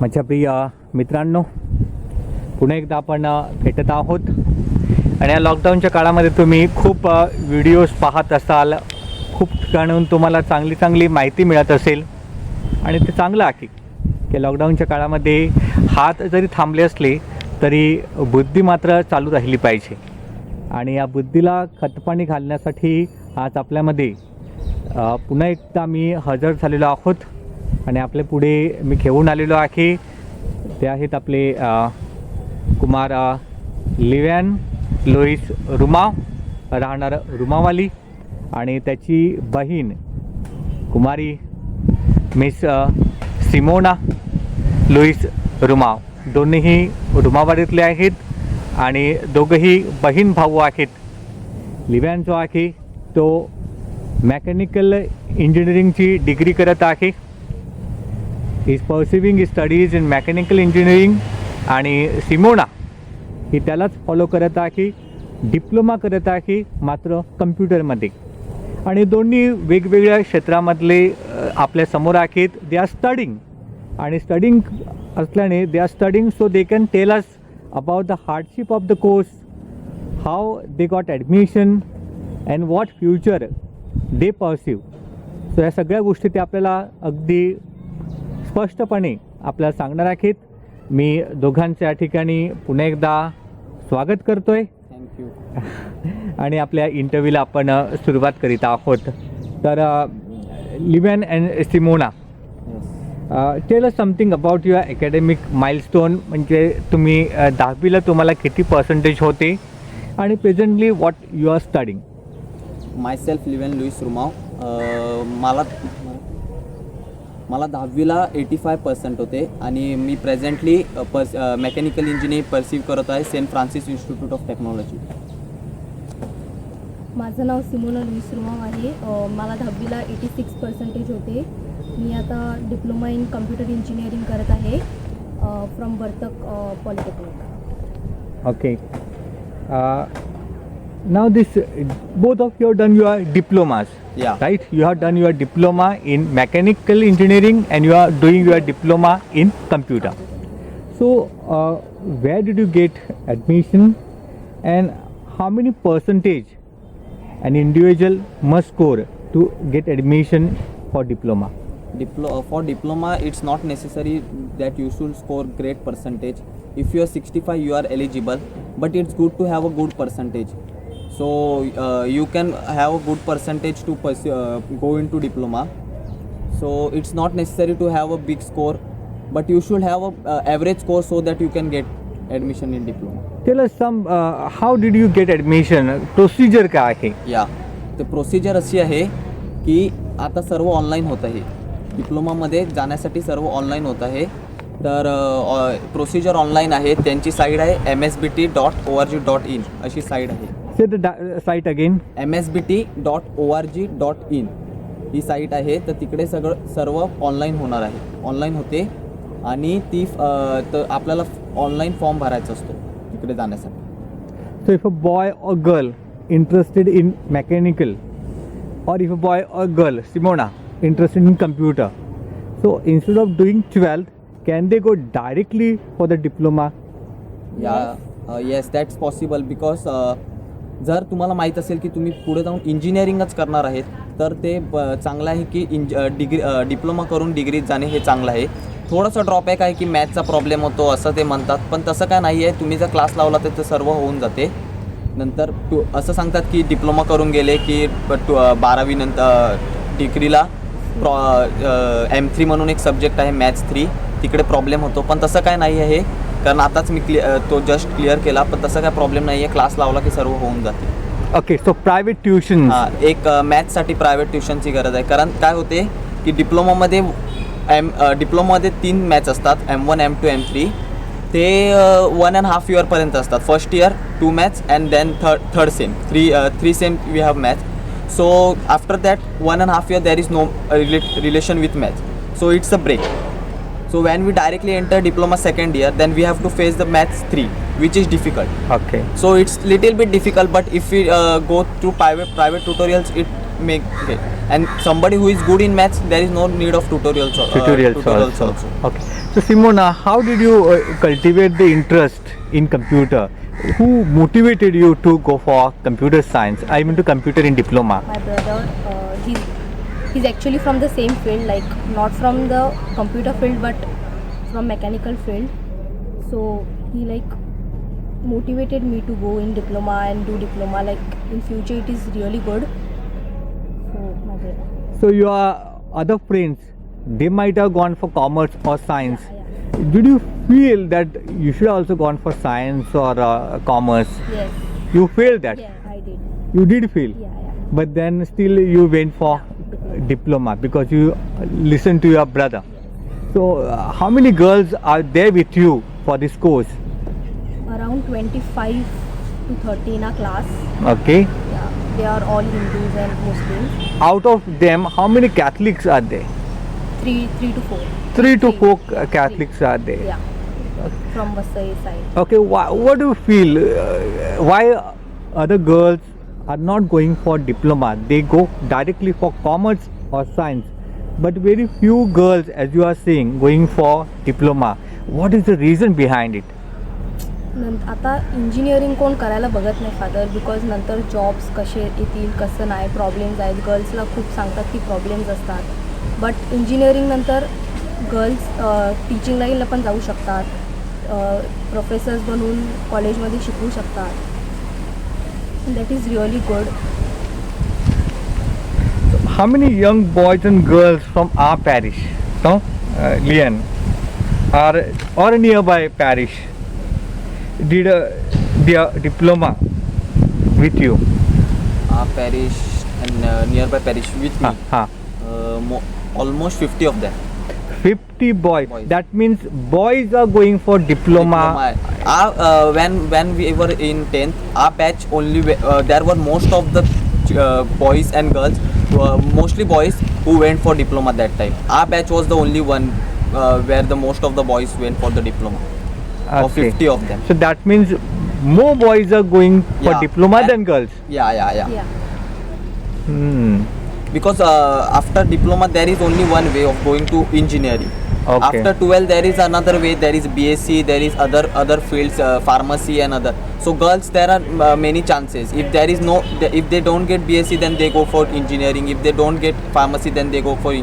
माझ्या प्रिय मित्रांनो, पुन्हा एकदा आपण भेटत आहोत आणि या लॉकडाऊनच्या काळामध्ये तुम्ही खूप व्हिडिओज पाहत असाल, खूप ठिकाणून तुम्हाला चांगली माहिती मिळत असेल आणि ते चांगलं आहे की लॉकडाऊनच्या काळामध्ये हात जरी थांबले असले तरी बुद्धी मात्र चालू राहिली पाहिजे. आणि या बुद्धीला खतपाणी घालण्यासाठी आज आपल्यामध्ये पुन्हा एकदा मी हजर झालेलो आहोत आणि आपल्या पुढे मी घेऊन आलेलो आहे. ते आहेत आपले कुमार लिव्यान लुईस रुमाव, राहणार रुमावाली, आणि त्याची बहीण कुमारी मिस सिमोना लुईस रुमाव. दोन्हीही रुमावालीतले आहेत आणि दोघंही बहीण भाऊ आहेत. लिव्यान जो आहे तो मेकॅनिकल इंजिनिअरिंगची डिग्री करत आहे. Is perceiving studies in mechanical engineering. आणि सिमोना ही त्यालाच फॉलो करत आहे, डिप्लोमा करत आहे मात्र कम्प्युटरमध्ये. आणि दोन्ही वेगवेगळ्या क्षेत्रामधले आपल्या समोर आहेत. दे आर स्टडिंग आणि स्टडिंग असल्याने they are studying so they can tell us about the hardship of the course, how they got admission and what future they pursue. So या सगळ्या गोष्टी ते आपल्याला अगदी स्पष्टपणे आपल्याला सांगणार आहेत. मी दोघांचं या ठिकाणी पुन्हा एकदा स्वागत करतोय. थँक्यू. आणि आपल्या इंटरव्ह्यूला आपण सुरुवात करीत आहोत. तर Livian and Simona, tell us something about your academic milestone. म्हणजे तुम्ही 10वीला तुम्हाला किती पर्सेंटेज होते आणि presently what you are studying? Myself Livian Lewis Rumao. मला 10वीला 85% होते आणि मी प्रेझेंटली मेकॅनिकल इंजिनिअरिंग परसिव्ह करत आहे Saint Francis Institute of Technology. माझं नाव सिमोना लुईस रुमाव आहे. मला 10वीला 86% होते. मी आता डिप्लोमा इन कम्प्युटर इंजिनिअरिंग करत आहे from Vartak polytechnic. Okay. Now this both of you have done your diplomas, Yeah. right? You have done your diploma in mechanical engineering and you are doing your diploma in computer. So where did you get admission and how many percentage an individual must score to get admission for diploma? For diploma, it's not necessary that you should score great percentage. If you are 65, you are eligible, but it's good to have a good percentage. So you can have a good percentage to go into diploma. So it's not necessary to have a big score, but you should have a average score so that you can get admission in diploma. Tell us some how did you get admission? Procedure काय आहे? या तर procedure अशी आहे की आता सर्व online होत आहे. डिप्लोमामध्ये जाण्यासाठी सर्व ऑनलाईन होत आहे. तर प्रोसिजर ऑनलाईन आहे. त्यांची साईट आहे msbt.org.in अशी साईट आहे. Say the site again. msbt.org.in he site आहे. तर तिकडे सर्व ऑनलाईन होणार आहे, ऑनलाईन होते आणि ती तर आपल्याला ऑनलाईन फॉर्म भरायचा असतो तिकडे जाण्यासाठी. So if a boy or girl interested in mechanical, or if a boy or girl, Simona, interested in computer, so instead of doing 12th, can they go directly for the diploma? Yes that's possible. Because जर तुम्हाला माहीत असेल की तुम्ही पुढे जाऊन इंजिनिअरिंगच करणार आहेत तर ते चांगलं आहे की डिप्लोमा करून डिग्रीत जाणे हे चांगलं आहे. थोडंसं ड्रॉबॅक आहे की मॅथचा प्रॉब्लेम होतो असं ते म्हणतात, पण तसं काय नाही आहे. तुम्ही जर क्लास लावला तर ते सर्व होऊन जाते. नंतर असं सांगतात की डिप्लोमा करून गेले की 12वी नंतर डिग्रीला M3 म्हणून एक सब्जेक्ट आहे मॅथ्स 3, तिकडे प्रॉब्लेम होतो. पण तसं काय नाही आहे, कारण आताच मी तो जस्ट क्लिअर केला. पण तसं काय प्रॉब्लेम नाही आहे. क्लास लावला की सर्व होऊन जाते. ओके. सो प्रायव्हेट ट्युशन. हां, एक मॅथ्ससाठी प्रायव्हेट ट्युशनची गरज आहे. कारण काय होते की डिप्लोमामध्ये 3 मॅथ्स असतात, M1, M2, M3. ते 1.5 इयरपर्यंत असतात. First year 2 maths and then third same 3 same we have maths. So after that 1.5 year there is no relation with math, so it's a break. So when we directly enter diploma second year, then we have to face the maths 3, which is difficult. Okay. So it's little bit difficult, but if we go through private tutorials, it make it. And somebody who is good in maths, there is no need of tutorials Tutorials also. Okay. So Simona, how did you cultivate the interest in computer? Who motivated you to go for computer science? I mean to computer in diploma. My brother, he's actually from the same field, like not from the computer field but from mechanical field. So he like motivated me to go in diploma and do diploma. Like in future it is really good. So my brother. So your other friends, they might have gone for commerce or science. Yeah. Did you feel that you should also gone for science or commerce? Yes. You felt that? Yeah, I did. You did feel? Yeah. But then still you went for diploma because you listened to your brother. So how many girls are there with you for this course? Around 25 to 30 in our class. Okay. Yeah, they are all Hindus and Muslims. Out of them, how many Catholics are there? Three to four. 3 to Three. 4 Catholics are there. Yeah, from Vasai side. Okay, what do you feel? Why other girls are not going for diploma? They go directly for commerce or science. But very few girls, as you are saying, going for diploma. What is the reason behind it? आता engineering कोण करायला बघत नाही father, because नंतर jobs कसे येतील कसं नाही, प्रॉब्लेम्स आहेत. गर्ल्सला खूप सांगतात की प्रॉब्लेम्स असतात. बट इंजिनिअरिंग नंतर गर्ल्स टीचिंग लाईनला पण जाऊ शकतात, प्रोफेसर्स बनून कॉलेजमध्ये शिकवू शकतात. That is really good. How many young boys and girls from our parish, no, Lian, or nearby parish, did their diploma with you? Our parish and nearby parish with me. Almost 50 of them. 50 boys. Boys. That means boys are going for diploma. When we were in 10th, our batch only there were most of the boys and girls, mostly boys who went for diploma that time. Our batch was the only one where the most of the boys went for the diploma. Or Okay. 50 of them. So that means more boys are going for Yeah. diploma And- than girls. Yeah. या Hmm. Because after diploma there is only one way of going to engineering. Okay. After 12 there is another way. There is BSc, there is other fields, pharmacy and other. So girls, there are many chances. If there is if they don't get BSc, then they go for engineering. If they don't get pharmacy, then they go for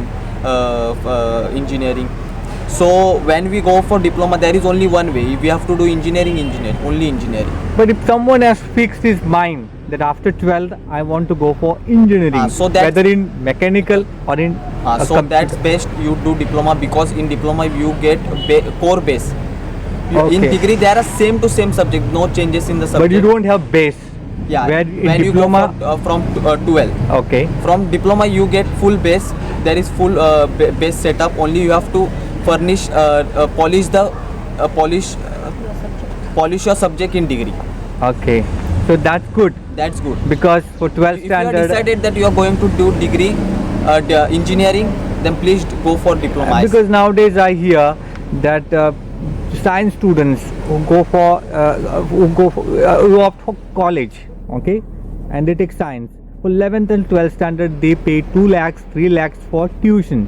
engineering. So when we go for diploma, there is only one way. If we have to do engineering, only engineering. But if someone has fixed his mind that after 12th I want to go for engineering, So that's- whether in mechanical or in So that's best you do diploma, because in diploma you get core base. In Okay. degree there are same to same subject, no changes in the subject. but you don't have base. Yeah, Where in when diploma, you go for, from 12. okay. From diploma you get full base. There is full base setup. Only you have to furnish, polish your subject in degree. Okay, so that's good That's good. because for 12th If you have standard, decided that you are going to do degree, engineering, then please go for diploma. because nowadays I hear that science students who opt for college, okay, and they take science for 11th and 12th standard, they pay 2 lakhs 3 lakhs for tuition,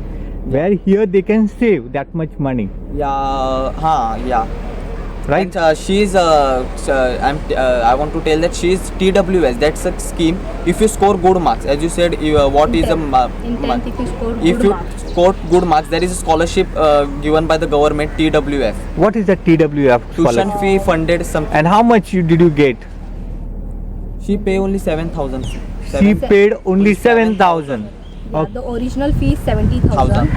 where here they can save that much money, Yeah. right? And she is. I want to tell that she is TWS. That's a scheme. If you score good marks, as you said, what is a in 10th if you score if good you marks. score good marks, there is a scholarship given by the government, TWF. What is the TWF Tuition scholarship? fee funded something. And how much did you get? She pay only 7,000. She paid only 7,000. Yeah, the original fee is 70,000.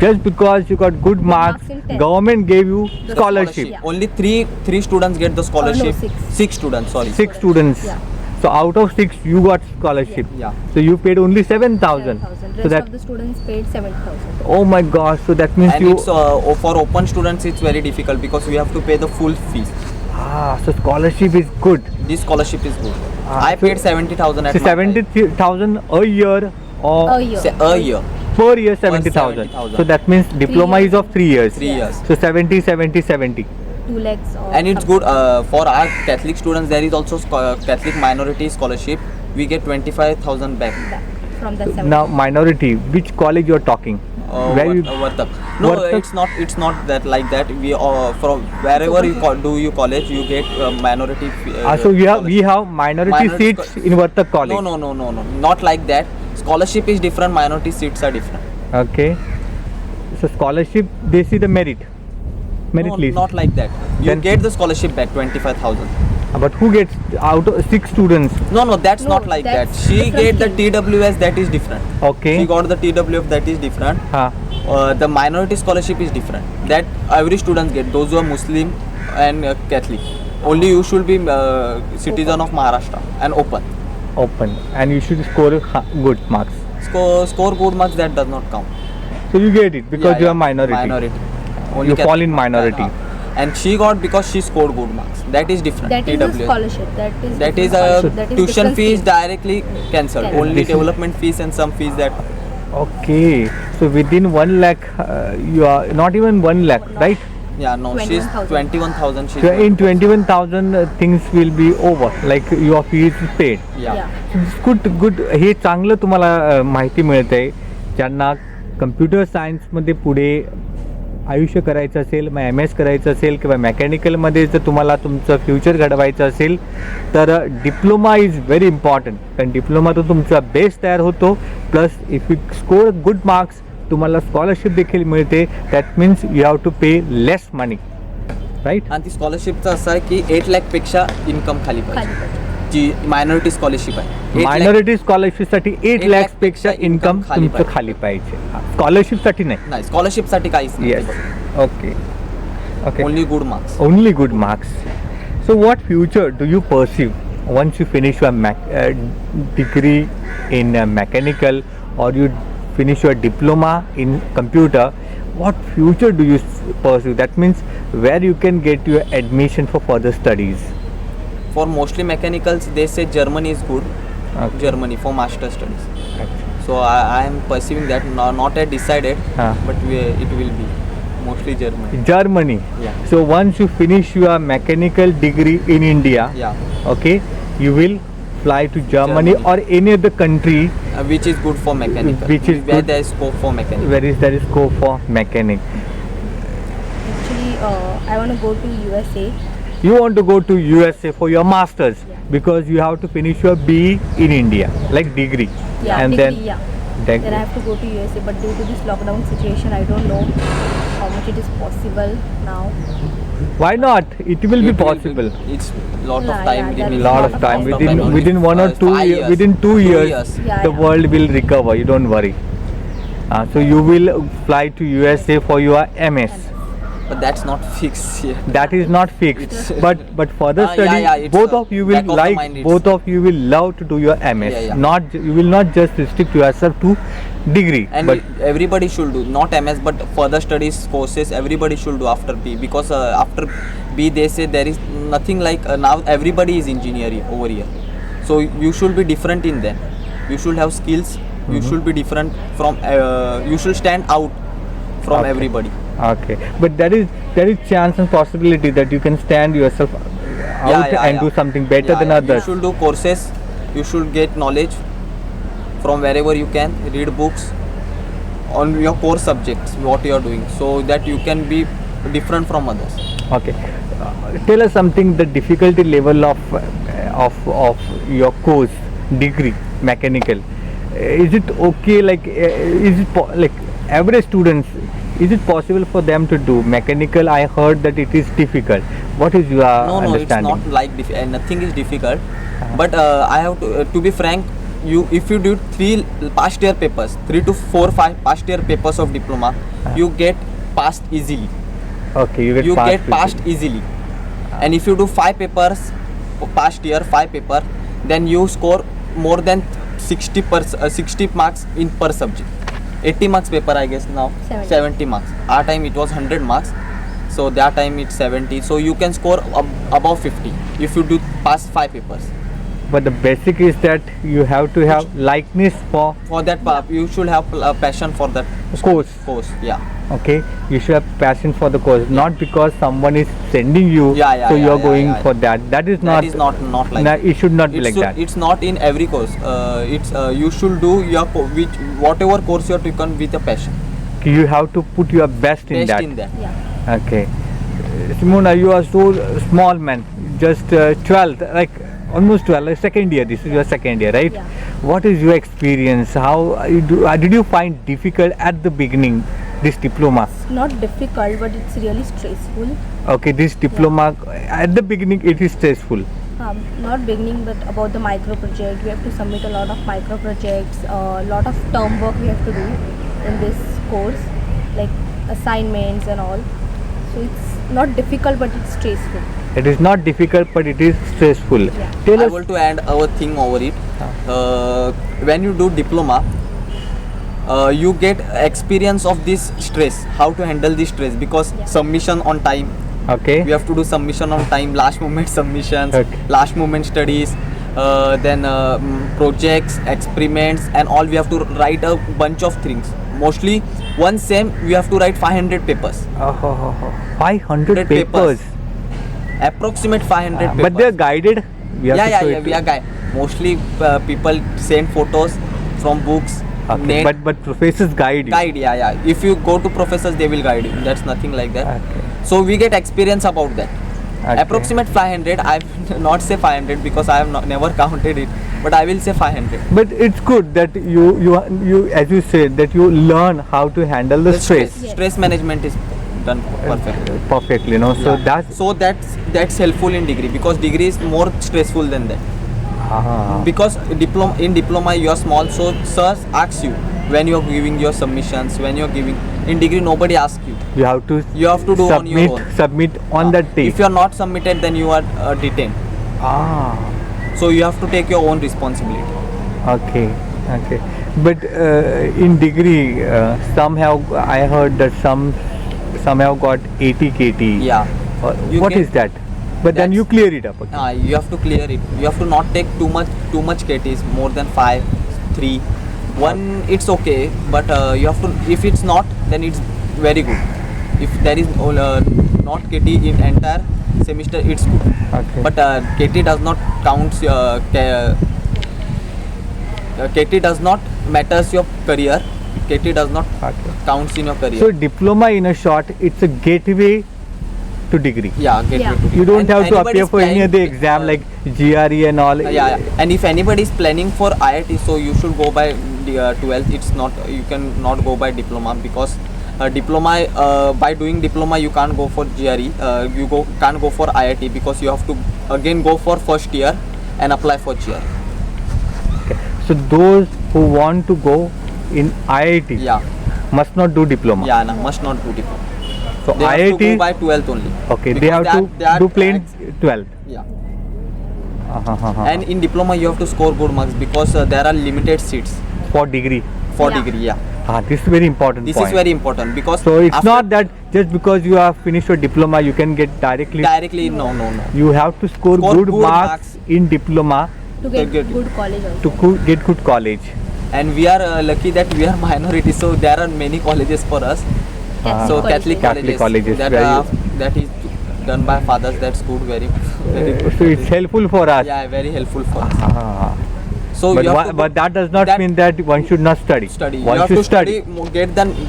Just because you got good marks, marks in 10th. government gave you The scholarship. Yeah. Only three students get the scholarship. six. 6 students. Sorry. 6 students. Yeah. So out of 6 you got scholarship. Yeah. So you paid only 7,000. 7,000. So Rest that, of the students paid 70,000. oh my gosh, so that means And you, it's for open students it's very difficult because we have to pay the full fees. so scholarship is good. This scholarship is good. Ah, I so- paid 70,000 at So my time. 70,000 a year or A year. A year. per year 70,000. 70,000. So that means diploma years. is of 3 years. 3 years. So 70, 70, 70. 2 lakhs or And it's something. good for our Catholic students. There is also Catholic minority scholarship. we get 25,000 back. From the 70. Now minority, which college you are talking? Where you? Vartak. No, Vartak? it's not that like that. We from wherever you do you college, you get minority. So we have minority Minority seats in Vartak college. No, not like that. Scholarship is different. Minority seats are different. Okay. So scholarship, they see the merit No, list. not like that. You Then- get the scholarship back 25,000. But who gets out of 6 students? No, that's No, not like that. that's She different get the thing. TWS, that is different. Okay. She got the TWF, that is different. Huh. The minority scholarship is different. That every student get. Those who are Muslim and Catholic. Only you should be citizen of Maharashtra and open. Open. And you should score good marks. Score good marks, that does not count. So you get it because Yeah, you yeah. are minority. Only You fall Catholic. in minority. And she got because she scored good marks. That is different. That is a TWS. scholarship. That is That is different a scholarship. That is tuition different fees scheme. directly cancelled. Cancelled. Only This is- development fees and some fees that. Okay. So within 1 lakh, you are not even 1 lakh, No. right? Yeah, no, she's 21,000. 21,000. She's So in 21,000 things will be over. Like your fees is paid. Yeah. Good हे चांगलं तुम्हाला माहिती मिळते आहे ज्यांना computer सायन्समध्ये पुढे आयुष्य करायचं असेल मग एम एस करायचं असेल किंवा मेकॅनिकलमध्ये जर तुम्हाला तुमचं फ्युचर घडवायचं असेल तर डिप्लोमा इज व्हेरी इम्पॉर्टंट कारण डिप्लोमातून तुमचा बेस तयार होतो plus if you score good marks तुम्हाला स्कॉलरशिप देखील मिळते that means you have to pay less money right आणि ती स्कॉलरशिपचं असं आहे की 8 लाख पेक्षा इन्कम खाली खाली पाहिजे. पाहिजे. जी मायनॉरिटी स्कॉलरशिप आहे 8 लाख मायनॉरिटी स्कॉलरशिपसाठी 8 8 लॅक्स पेक्षा पेक्षा इन्कम income खाली तुमचं खाली पाहिजे स्कॉलरशिपसाठी नाही नाही, स्कॉलरशिपसाठी काहीच नाही. Yes okay okay only good marks. only good marks. So, what future do you pursue once you finish your degree in mechanical or you finish your diploma in computer? What future do you pursue? That means where you can get your admission for further studies. For mostly mechanicals, they say Germany is good. Okay. Germany for master studies. So I am pursuing that. Not yet decided, but it will be mostly Germany. Germany. Yeah. So once you finish your mechanical degree in India, Yeah. okay, you will fly to Germany or any other country Which is good for mechanical. Which is where good. there is scope for mechanical. where there is scope for mechanic. Actually, I want to go to USA. You want to go to USA for your masters Yeah. because you have to finish your BE in India, like degree. Yeah, and degree, then, yeah. then Then I have to go to USA, but due to this lockdown situation, I don't know how much it is possible now. why not? It will be It will possible. It's lot of Yeah, time. yeah, It there will is Lot lot of of time time. within Only, within 1 or 2 5 years. Within 2 years, Yeah, the yeah. world will recover. You don't worry. So you will fly to USA for your MS. But that's not fixed yet. That is not fixed. It's- but further Yeah, study, yeah, it's both a of you will back of the like. mind, it's- Both of you will love to do your MS. Yeah, yeah. Not you will not just restrict yourself to degree. And but everybody should do, not MS, but further studies courses. Everybody should do after B, because after B they say there is nothing like now everybody is engineering over here. So you should be different in them. You should have skills. You should be different from. You should stand out from Okay. everybody. Okay, but there is chance and possibility that you can stand yourself out and do something better Yeah, than yeah. others. You should do courses. You should get knowledge from wherever you can. Read books on your core subjects, what you are doing, so that you can be different from others. Okay, tell us something. The difficulty level of your course degree mechanical. Is it okay? Like is it like average students? Is it possible for them to do mechanical? I heard that it is difficult. What is your No, it's understanding? not like nothing is difficult. But I have to be frank. If you do 3 past year papers, 3 to 4, 5 past year papers of diploma, you get passed easily. Okay, you You get get passed easily. And if you do 5 papers past year, 5 paper, then you score more than 60 marks in per subject. 80 marks paper, I guess now. 70 marks. Our time it was 100 marks. So that time it's 70. So you can score above 50 if you do pass 5 papers. but the basic is that you have to have likeness for For that you should have passion for that course. course. Yeah. Okay, you should have passion for the course, not because someone is sending you, Yeah, so yeah, you are yeah, going yeah. for that. That is That not. is not like It should not be like that. It's not in every course. It's you should do your whatever course you are taken with a passion. You have to put your best in Best that. in that. Yeah. Okay. Simona, you are so small, man. Just 12th, like almost 12, like second year. This is your second year, right? Yeah. What is your experience? How did you find difficult at the beginning this diploma? Not difficult, but it's really stressful. Okay, this diploma at the beginning it is stressful. Not beginning, but about the micro project. We have to submit a lot of micro projects, a lot of term work we have to do in this course, like assignments and all. So it's not difficult, but it's stressful. It is not difficult, but it is stressful. Yeah. Tell I us. want to add our thing over it. When you do diploma, you get experience of this stress, how to handle this stress, because Yeah. submission on time. Okay. We have to do submission on time, last moment submissions, Okay. last moment studies, then projects, experiments, and all. We have to write a bunch of things. Mostly, one same we have to write 500 papers, 500 papers. approximate 500 papers. But they are guided. We have to show it We to- are guy. Mostly people send photos from books. Okay. net, But professors guide you. guide, yeah. If you go to professors, they will guide you. That's nothing like that. Okay. So we get experience about that. Okay. Approximate 500. I will not say 500 because I have never counted it, but I will say 500. But it's good that you as you said that you learn how to handle the stress Yes. Stress management is done perfectly. perfectly. No, so Yeah. that's that's helpful in degree, because degree is more stressful than that. ah, Because in diploma you are small, so sirs asks you when you are giving your submissions, when you are giving. In degree nobody asks you. you have to Do on your own. submit on that day. If you are not submitted, then you are detained. Ah, So you have to take your own responsibility. okay. But in degree, some have I heard that some have got 80 KT. Yeah. You What get- is that? But then That's- you clear it up. Okay. You have to clear it. You have to not take too much KTs, more than 5, 3. 1 it's okay, but you have to. If it's not, then it's very good. If there is not KT in entire semester, it's good. Okay. But KT does not count. KT does not matters your career. KT does not Okay. counts in your career. So diploma, in a short, it's a gateway to degree. yeah, gateway Yeah. to You don't and have to anybody appear is for any planning, other exam like GRE and all. yeah. And if anybody is planning for IIT, so you should go by the 12th. It's not, you can not go by diploma, because diploma, by doing diploma you can't go for GRE. Can't go for IIT, because you have to again go for first year and apply for GRE. Okay. So those who want to go in IIT Yeah, must not do diploma. yeah, no, must not do diploma. So They have to go IIT, by 12th only. okay, they Because have they are to do plain 12th. Yeah. Uh-huh. And in diploma you have to score good marks, because there are limited seats For degree. for Yeah. degree. Yeah. This is very important This point. is very important, because So it's after- not that just because you have finished your diploma you can get directly no. You have to score Score good good marks marks. in diploma To get Get it. good college also. to get good college. And we are lucky that we are minority, so there are many colleges for us. Ah. So colleges. Catholic Catholic colleges, that where that is done by fathers. That's good, very good. So it's helpful for us. Yeah, very helpful for us. Ah. So But, you have to but that does not mean that one should not study. study. One You have should to study.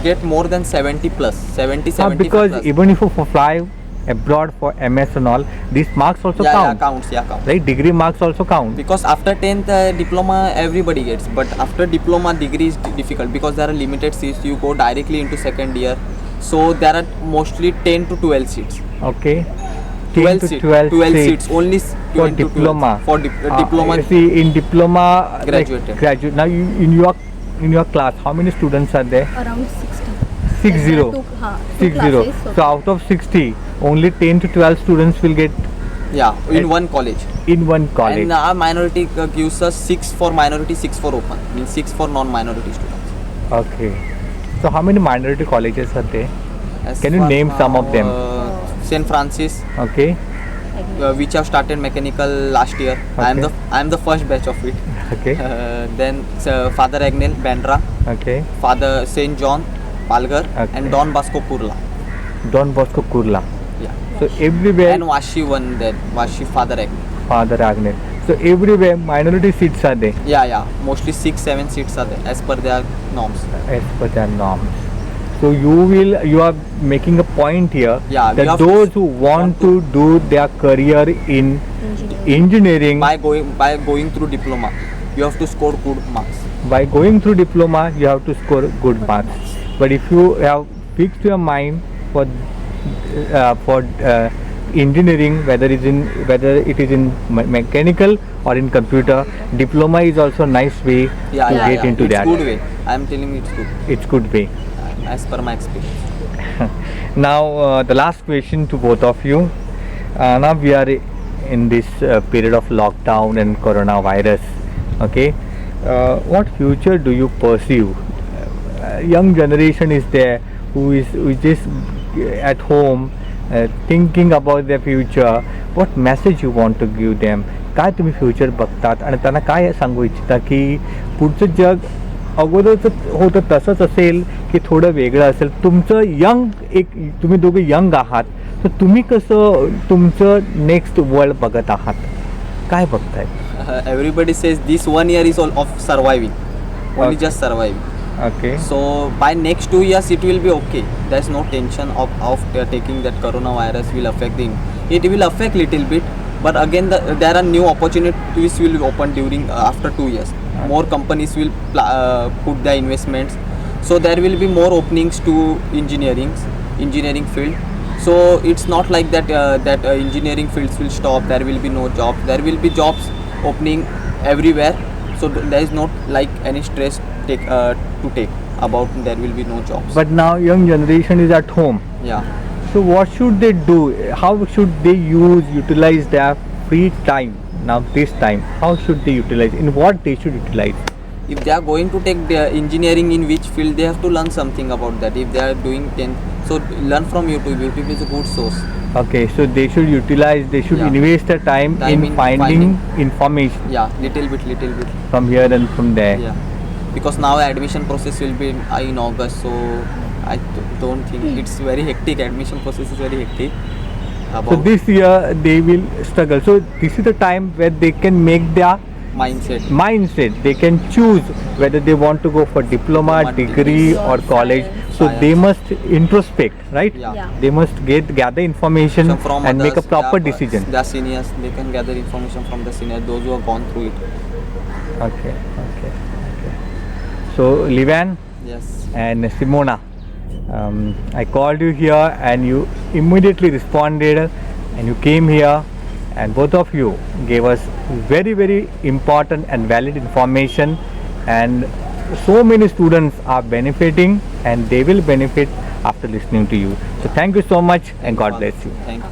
Get more than 70 plus, 70, 70 because plus. even if you fly abroad for MS and all, these marks also count. counts. Yeah, counts. Right? Degree marks also count. Because after 10th diploma everybody gets, but after diploma degree is difficult, because there are limited seats. You go directly into second year, so there are mostly 10 to 12 seats. Okay. 12 to seats. 12 seats only. for 10 to 12 diploma. For diploma. See, in diploma, Graduated. graduate. Now, in your class, how many students are there? Around 60. 60. There are two 60. classes, So out of 60, only 10 to 12 students will get Yeah, in And- one college. in one college. And our minority gives us 6 for minority, 6 for open. Means 6 for non-minority students. Okay. So how many minority colleges are there? As Can you for name some of them? St. Francis, Okay. which have started mechanical last year. I Okay. am the first batch of it. Okay. Then Father Agnel Bandra, Okay. Father Saint John Palghar, Okay. and Don Bosco Kurla. Don Bosco Kurla. Yeah. So everywhere, And Vashi one there, Vashi Father Agnel. Father Agnes. So everywhere minority seats are there Yeah. Mostly 6-7 seats are there as per their norms. as per their norms. So you are making a point here Yeah, we that have to- those who want to do their career in engineering By going through diploma, you have to score good marks. by going through diploma you have to score good marks. But if you have fixed your mind for engineering, whether it is in mechanical or in computer, diploma is also a nice way Yeah, to yeah, get yeah. into It's that. good way. I am telling you it's good. It's good way. As per my experience. Now the last question to both of you. Now we are in this period of lockdown and coronavirus. Okay, what future do you pursue? Young generation is there who is just at home thinking about their future. What message you want to give them? काय तुम्ही future बघतात आणि त्यांना काय सांगू इच्छिता की पुढचं जग अगोदरच होतं तसंच असेल की थोडं वेगळं असेल? तुमचं तुम्ही दोघे यंग आहात, तर तुम्ही कसं तुमचं नेक्स्ट वर्ल्ड बघत आहात? काय बघताय? Everybody says this 1 year is all of surviving. Only Okay. just surviving. Okay. So by next 2 years it will be okay. There's no tension of taking that coronavirus will affect the. It will affect little bit, but again there are new opportunities will open during after 2 years. More companies will put their investments, so there will be more openings to engineering field. So it's not like that engineering fields will stop. There will be no jobs. There will be jobs opening everywhere. So there is not like any stress to take about there will be no jobs. But now young generation is at home. Yeah. So what should they do? How should they utilize their free time now this time? How should they utilize? In what they should utilize? If they are going to take the engineering, in which field they have to learn something about that. If they are doing 10, so learn from YouTube. YouTube is a good source. Okay, so they should Yeah. invest their time Time in in finding finding. information Yeah, little bit. from here and from there. Yeah. Because now admission process will be in August, so I don't think it's very hectic. Admission process is very hectic. So this year they will struggle. So this is the time where they can make their mindset. They can choose whether they want to go for diploma, degree degree or or college. science. So they must introspect, right? Yeah. Yeah. They must gather information So from and make a others, proper yeah, decision. The seniors, they can gather information from the seniors, those who have gone through it. Okay. So Livan Yes. and Simona, I called you here and you immediately responded and you came here and both of you gave us very, very important and valid information, and so many students are benefiting and they will benefit after listening to you. So thank you so much and God bless you. Thank you.